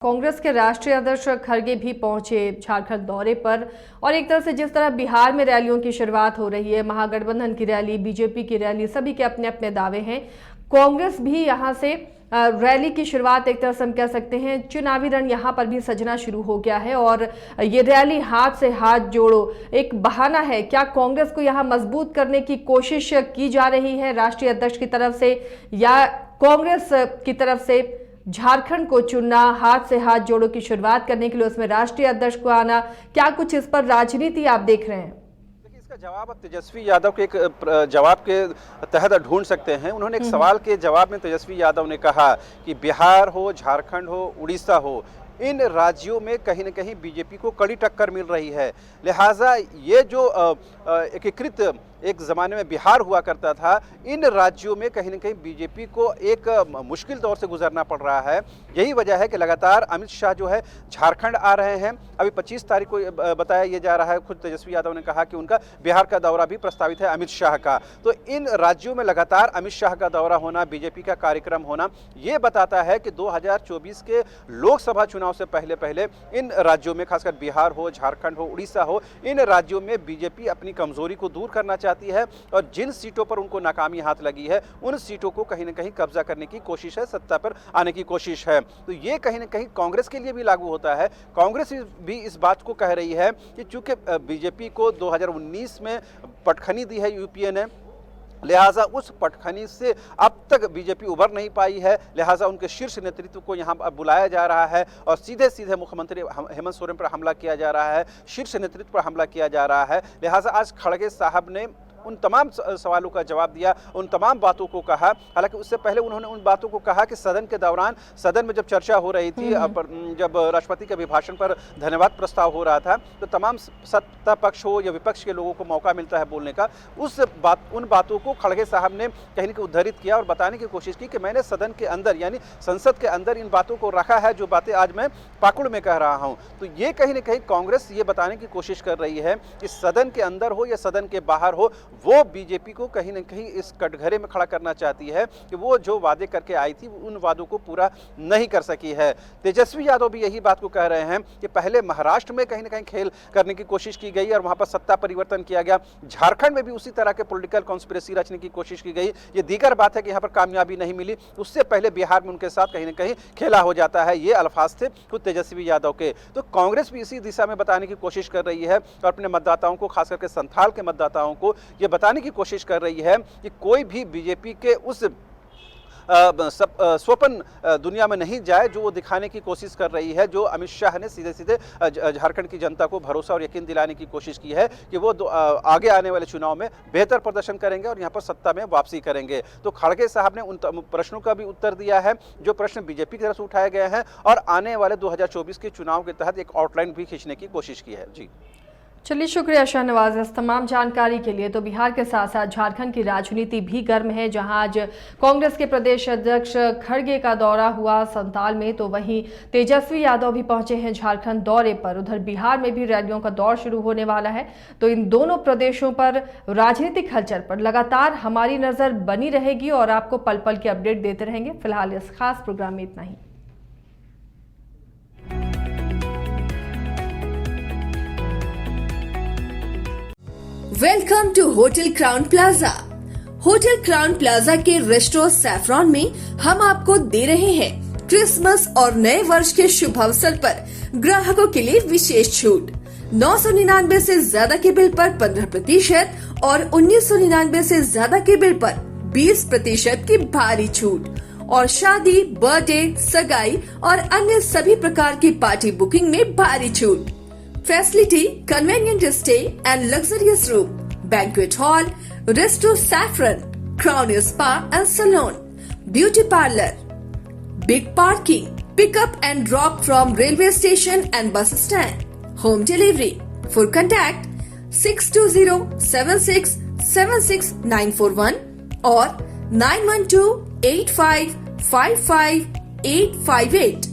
कांग्रेस के राष्ट्रीय अध्यक्ष खड़गे भी पहुंचे झारखंड दौरे पर और एक तरह से जिस तरह बिहार में रैलियों की शुरुआत हो रही है, महागठबंधन की रैली, बीजेपी की रैली, सभी के अपने अपने दावे हैं। कांग्रेस भी यहां से रैली की शुरुआत एक तरह से हम कह सकते हैं, चुनावी रण यहां पर भी सजना शुरू हो गया है और ये रैली हाथ से हाथ जोड़ो एक बहाना है। क्या कांग्रेस को यहां मजबूत करने की कोशिश की जा रही है राष्ट्रीय अध्यक्ष की तरफ से, या कांग्रेस की तरफ से झारखंड को चुनना, हाथ से हाथ जोड़ो की शुरुआत करने के लिए उसमें राष्ट्रीय अध्यक्ष को आना, क्या कुछ इस पर राजनीति आप देख रहे हैं? देखिए, इसका जवाब आप तेजस्वी यादव के एक जवाब के तहत ढूंढ सकते हैं। उन्होंने एक सवाल के जवाब में तेजस्वी यादव ने कहा कि बिहार हो, झारखंड हो, उड़ीसा हो, इन राज्यों में कहीं न कहीं बीजेपी को कड़ी टक्कर मिल रही है। लिहाजा ये जो एकीकृत एक ज़माने में बिहार हुआ करता था, इन राज्यों में कहीं न कहीं बीजेपी को एक मुश्किल दौर से गुजरना पड़ रहा है। यही वजह है कि लगातार अमित शाह जो है झारखंड आ रहे हैं। अभी 25 तारीख को बताया ये जा रहा है, खुद तेजस्वी यादव ने कहा कि उनका बिहार का दौरा भी प्रस्तावित है अमित शाह का। तो इन राज्यों में लगातार अमित शाह का दौरा होना, बीजेपी का कार्यक्रम होना, ये बताता है कि 2024 के लोकसभा चुनाव से पहले पहले इन राज्यों में, खासकर बिहार हो, झारखंड हो, उड़ीसा हो, इन राज्यों में बीजेपी अपनी कमजोरी को दूर करना चाहती है और जिन सीटों पर उनको नाकामी हाथ लगी है, उन सीटों को कहीं न कहीं कब्जा करने की कोशिश है, सत्ता पर आने की कोशिश है। तो ये कहीं न कहीं कांग्रेस के लिए भी लागू होता है। कांग्रेस भी इस बात को कह रही है कि चूंकि बीजेपी को 2019 में पटखनी दी है यूपीए ने, लिहाजा उस पटखनी से अब तक बीजेपी उभर नहीं पाई है। लिहाजा उनके शीर्ष नेतृत्व को यहाँ बुलाया जा रहा है और सीधे सीधे मुख्यमंत्री हेमंत सोरेन पर हमला किया जा रहा है, शीर्ष नेतृत्व पर हमला किया जा रहा है। लिहाजा आज खड़गे साहब ने उन तमाम सवालों का जवाब दिया, उन तमाम बातों को कहा। हालांकि उससे पहले उन्होंने उन बातों को कहा कि सदन के दौरान, सदन में जब चर्चा हो रही थी, जब राष्ट्रपति के अभिभाषण पर धन्यवाद प्रस्ताव हो रहा था, तो तमाम सत्ता पक्ष हो या विपक्ष के लोगों को मौका मिलता है बोलने का। उन बातों को खड़गे साहब ने कहीं न कहीं उद्धृत किया और बताने की कोशिश की कि मैंने सदन के अंदर, यानी संसद के अंदर इन बातों को रखा है जो बातें आज मैं पाकुड़ में कह रहा हूँ। तो ये कहीं न कहीं कांग्रेस ये बताने की कोशिश कर रही है कि सदन के अंदर हो या सदन के बाहर हो, वो बीजेपी को कहीं न कहीं इस कटघरे में खड़ा करना चाहती है कि वो जो वादे करके आई थी उन वादों को पूरा नहीं कर सकी है। तेजस्वी यादव भी यही बात को कह रहे हैं कि पहले महाराष्ट्र में कहीं न कहीं खेल करने की कोशिश की गई और वहां पर सत्ता परिवर्तन किया गया, झारखंड में भी उसी तरह के पॉलिटिकल कॉन्स्पिरेसी रचने की कोशिश की गई। ये दीगर बात है कि यहाँ पर कामयाबी नहीं मिली, उससे पहले बिहार में उनके साथ कहीं न कहीं खेला हो जाता है। ये अल्फाज थे खुद तेजस्वी यादव के। तो कांग्रेस भी इसी दिशा में बताने की कोशिश कर रही है और अपने मतदाताओं को, खास करके संथाल के मतदाताओं को ये बताने की कोशिश कर रही है कि कोई भी बीजेपी के उस स्वप्न दुनिया में नहीं जाए जो वो दिखाने की कोशिश कर रही है, जो अमित शाह ने सीधे सीधे झारखंड की जनता को भरोसा और यकीन दिलाने की कोशिश की है कि वो आगे आने वाले चुनाव में बेहतर प्रदर्शन करेंगे और यहाँ पर सत्ता में वापसी करेंगे। तो खड़गे साहब ने उन प्रश्नों का भी उत्तर दिया है जो प्रश्न बीजेपी की तरफ से उठाए गए हैं और आने वाले 2024 के चुनाव के तहत एक आउटलाइन भी खींचने की कोशिश की है। जी चलिए, शुक्रिया शाहनवाज इस तमाम जानकारी के लिए। तो बिहार के साथ साथ झारखंड की राजनीति भी गर्म है, जहां आज कांग्रेस के प्रदेश अध्यक्ष खड़गे का दौरा हुआ संताल में, तो वहीं तेजस्वी यादव भी पहुंचे हैं झारखंड दौरे पर। उधर बिहार में भी रैलियों का दौर शुरू होने वाला है। तो इन दोनों प्रदेशों पर राजनीतिक हलचल पर लगातार हमारी नजर बनी रहेगी और आपको पल पल की अपडेट देते रहेंगे। फिलहाल इस खास प्रोग्राम में इतना ही। Welcome to hotel Crowne Plaza. Hotel Crowne Plaza के रेस्टोरेंट सैफरॉन में हम आपको दे रहे हैं क्रिसमस और नए वर्ष के शुभ अवसर पर ग्राहकों के लिए विशेष छूट। 999 से ज्यादा के बिल पर 15% और 1999 से ज्यादा के बिल पर 20% की भारी छूट और शादी, बर्थडे, सगाई और अन्य सभी प्रकार की पार्टी बुकिंग में भारी छूट। Facility, convenient stay and luxurious room, banquet hall, resto saffron, Crown Spa and Salon, beauty parlor, big parking, pick up and drop from railway station and bus stand, home delivery. For contact 620-7676-941 or 912-8555-858.